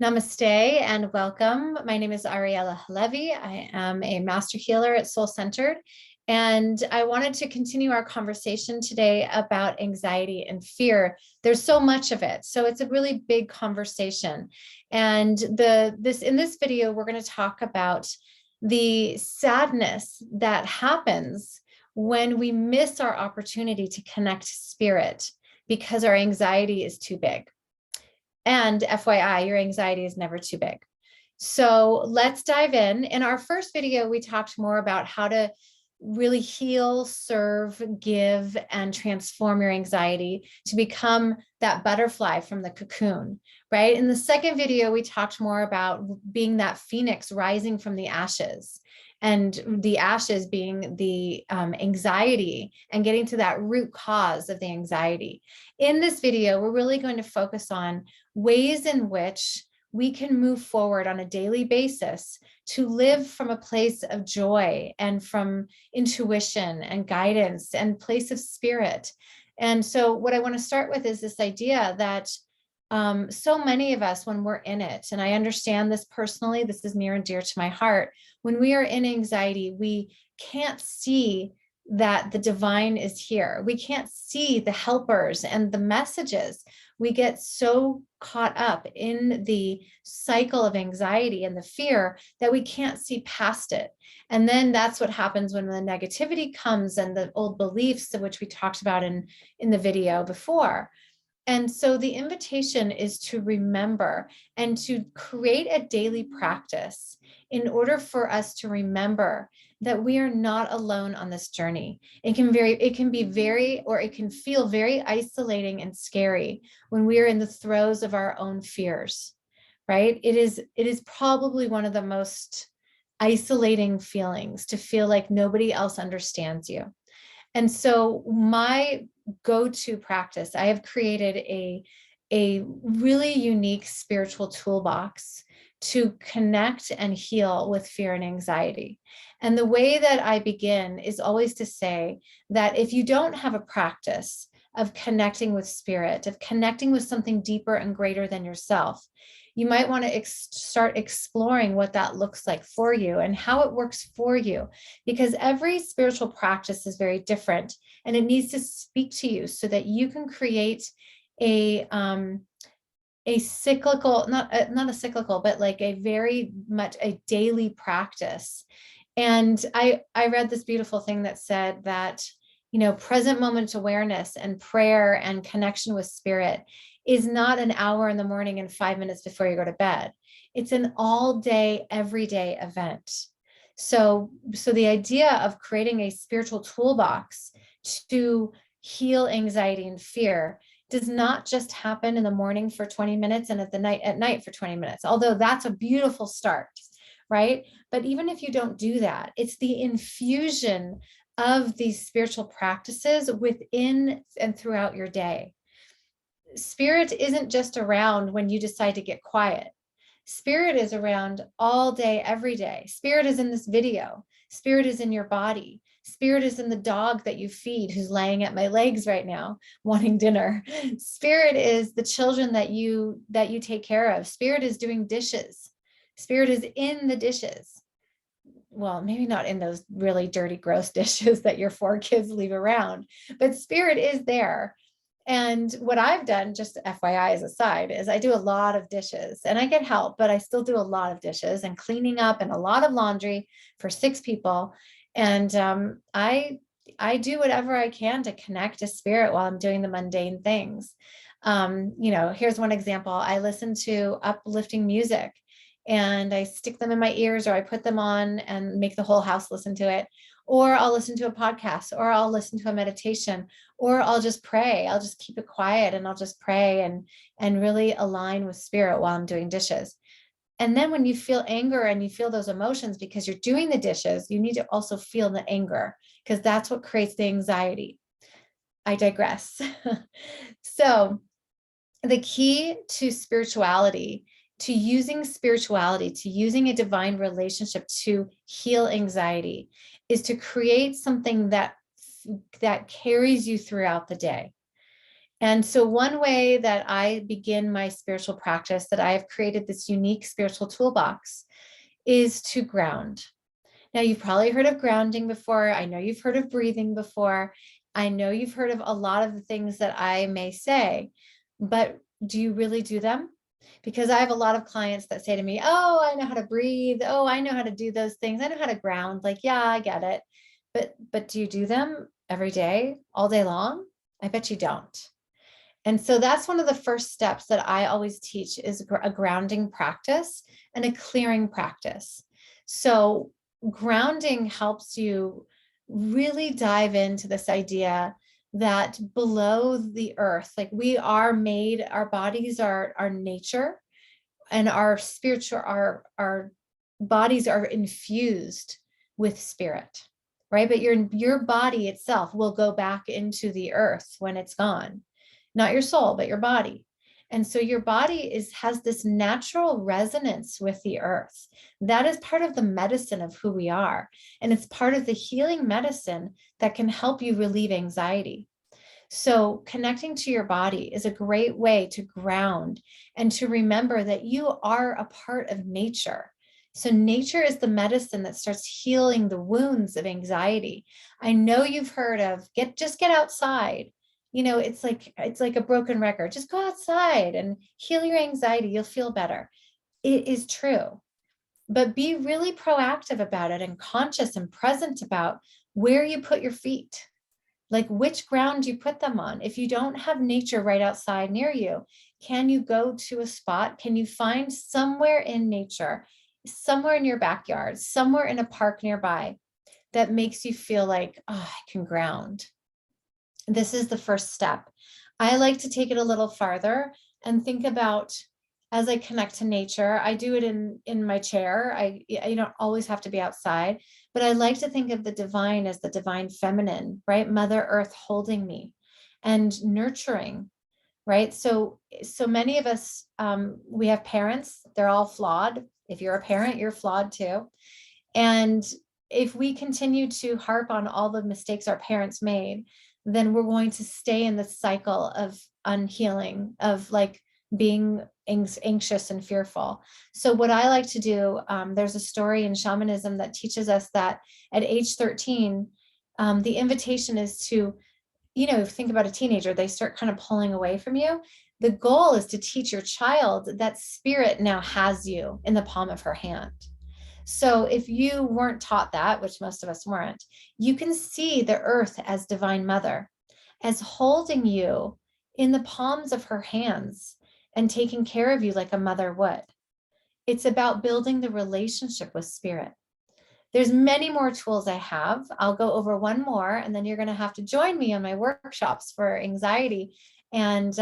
Namaste and welcome. My name is Ariella Halevi. I am a master healer at Soul Centered, and I wanted to continue our conversation today about anxiety and fear. There's so much of it, so it's a really big conversation. And in this video, we're going to talk about the sadness that happens when we miss our opportunity to connect to spirit because our anxiety is too big. And FYI, your anxiety is never too big. So let's dive in. In our first video, we talked more about how to really heal, serve, give, and transform your anxiety to become that butterfly from the cocoon, right? In the second video, we talked more about being that phoenix rising from the ashes, and the ashes being the anxiety and getting to that root cause of the anxiety. In this video, we're really going to focus on ways in which we can move forward on a daily basis to live from a place of joy and from intuition and guidance and place of spirit. And so what I want to start with is this idea that so many of us, when we're in it, and I understand this personally, this is near and dear to my heart, when we are in anxiety, we can't see that the divine is here. We can't see the helpers and the messages. We get so caught up in the cycle of anxiety and the fear that we can't see past it. And then that's what happens when the negativity comes and the old beliefs, which we talked about in the video before. And so the invitation is to remember and to create a daily practice in order for us to remember that we are not alone on this journey. It can feel very isolating and scary when we are in the throes of our own fears, right? It is probably one of the most isolating feelings to feel like nobody else understands you. And so my go-to practice, I have created a really unique spiritual toolbox to connect and heal with fear and anxiety. And the way that I begin is always to say that if you don't have a practice of connecting with spirit, of connecting with something deeper and greater than yourself, you might want to start exploring what that looks like for you and how it works for you, because every spiritual practice is very different and it needs to speak to you so that you can create a cyclical, not a cyclical, but like a very much a daily practice. And I read this beautiful thing that said that, present moment awareness and prayer and connection with spirit is not an hour in the morning and 5 minutes before you go to bed. It's an all day, everyday event. So the idea of creating a spiritual toolbox to heal anxiety and fear does not just happen in the morning for 20 minutes and at night for 20 minutes, although that's a beautiful start, right? But even if you don't do that, it's the infusion of these spiritual practices within and throughout your day. Spirit isn't just around when you decide to get quiet. Spirit is around all day, every day. Spirit is in this video. Spirit is in your body. Spirit is in the dog that you feed, who's laying at my legs right now, wanting dinner. Spirit is the children that you take care of. Spirit is doing dishes. Spirit is in the dishes. Well, maybe not in those really dirty, gross dishes that your 4 kids leave around, but spirit is there. And what I've done, just FYI as a side, is I do a lot of dishes and I get help, but I still do a lot of dishes and cleaning up and a lot of laundry for 6 people. And I do whatever I can to connect to spirit while I'm doing the mundane things. Here's one example. I listen to uplifting music and I stick them in my ears, or I put them on and make the whole house listen to it. Or I'll listen to a podcast, or I'll listen to a meditation, or I'll just pray. I'll just keep it quiet and I'll just pray and really align with spirit while I'm doing dishes. And then when you feel anger and you feel those emotions because you're doing the dishes, you need to also feel the anger, because that's what creates the anxiety. I digress. So the key to spirituality, to using a divine relationship to heal anxiety, is to create something that carries you throughout the day. And so one way that I begin my spiritual practice, that I have created this unique spiritual toolbox, is to ground. Now, you've probably heard of grounding before. I know you've heard of breathing before. I know you've heard of a lot of the things that I may say, but do you really do them? Because I have a lot of clients that say to me, oh, I know how to breathe. Oh, I know how to do those things. I know how to ground. Like, yeah, I get it. But do you do them every day, all day long? I bet you don't. And so that's one of the first steps that I always teach, is a grounding practice and a clearing practice. So grounding helps you really dive into this idea that below the earth, like we are made, our bodies are our nature, and our spiritual, our bodies are infused with spirit, right? But your body itself will go back into the earth when it's gone, not your soul, but your body. And so your body has this natural resonance with the earth. That is part of the medicine of who we are. And it's part of the healing medicine that can help you relieve anxiety. So connecting to your body is a great way to ground and to remember that you are a part of nature. So nature is the medicine that starts healing the wounds of anxiety. I know you've heard of just get outside. You know, it's like a broken record. Just go outside and heal your anxiety. You'll feel better. It is true. But be really proactive about it and conscious and present about where you put your feet, like which ground you put them on. If you don't have nature right outside near you, can you go to a spot? Can you find somewhere in nature, somewhere in your backyard, somewhere in a park nearby that makes you feel like, oh, I can ground? This is the first step. I like to take it a little farther and think about, as I connect to nature, I do it in my chair. I don't always have to be outside, but I like to think of the divine as the divine feminine, right? Mother Earth holding me and nurturing, right? So many of us, we have parents, they're all flawed. If you're a parent, you're flawed too. And if we continue to harp on all the mistakes our parents made, then we're going to stay in this cycle of unhealing, of like being anxious and fearful. So what I like to do, there's a story in shamanism that teaches us that at age 13, the invitation is to, think about a teenager, they start kind of pulling away from you. The goal is to teach your child that spirit now has you in the palm of her hand. So if you weren't taught that, which most of us weren't, you can see the earth as divine mother, as holding you in the palms of her hands and taking care of you like a mother would. It's about building the relationship with spirit. There's many more tools I have. I'll go over one more, and then you're going to have to join me on my workshops for anxiety, and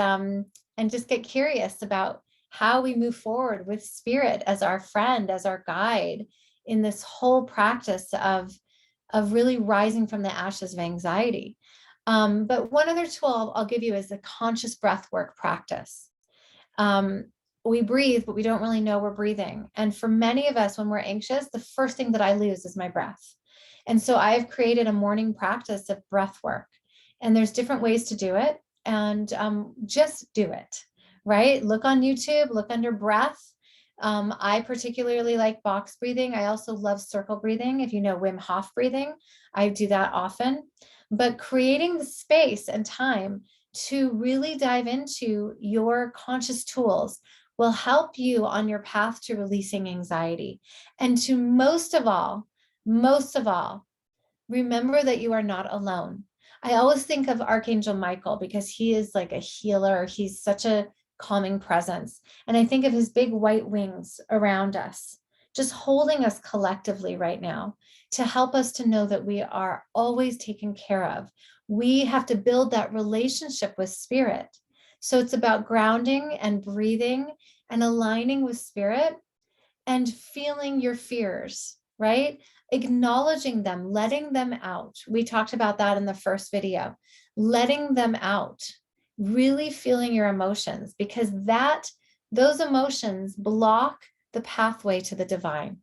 just get curious about how we move forward with spirit as our friend, as our guide in this whole practice of really rising from the ashes of anxiety. But one other tool I'll give you is the conscious breath work practice. We breathe, but we don't really know we're breathing. And for many of us, when we're anxious, the first thing that I lose is my breath. And so I have created a morning practice of breath work. And there's different ways to do it. And just do it, right? Look on YouTube, look under breath. I particularly like box breathing. I also love circle breathing. If you know Wim Hof breathing, I do that often. But creating the space and time to really dive into your conscious tools will help you on your path to releasing anxiety. And to most of all, remember that you are not alone. I always think of Archangel Michael because he is like a healer. He's such a calming presence. And I think of his big white wings around us, just holding us collectively right now to help us to know that we are always taken care of. We have to build that relationship with spirit. So it's about grounding and breathing and aligning with spirit and feeling your fears, right? Acknowledging them, letting them out. We talked about that in the first video, letting them out, really feeling your emotions, because those emotions block the pathway to the divine.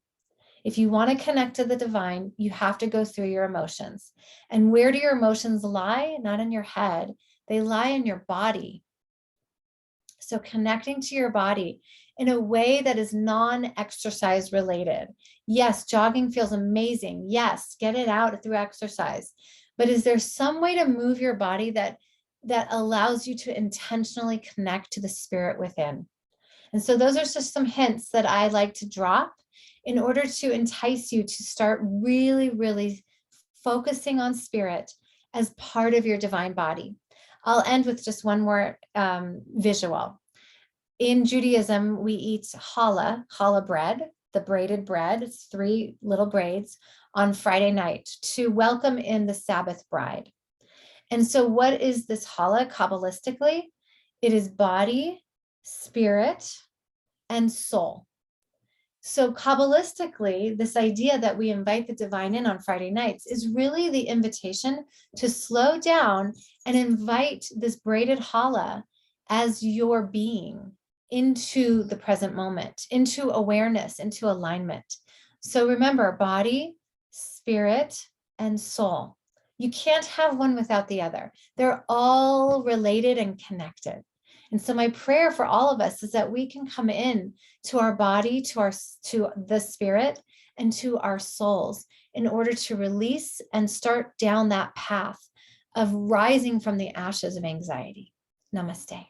If you want to connect to the divine, you have to go through your emotions. And where do your emotions lie? Not in your head. They lie in your body. So connecting to your body in a way that is non-exercise related. Yes, jogging feels amazing. Yes, get it out through exercise. But is there some way to move your body that allows you to intentionally connect to the spirit within? And so those are just some hints that I like to drop in order to entice you to start really, really focusing on spirit as part of your divine body. I'll end with just one more visual. In Judaism, we eat challah bread, the braided bread. It's 3 little braids on Friday night to welcome in the Sabbath bride. And so what is this challah Kabbalistically? It is body, spirit, and soul. So Kabbalistically, this idea that we invite the divine in on Friday nights is really the invitation to slow down and invite this braided challah as your being into the present moment, into awareness, into alignment. So remember, body, spirit, and soul. You can't have one without the other. They're all related and connected. And so my prayer for all of us is that we can come in to our body, to the spirit, and to our souls in order to release and start down that path of rising from the ashes of anxiety. Namaste.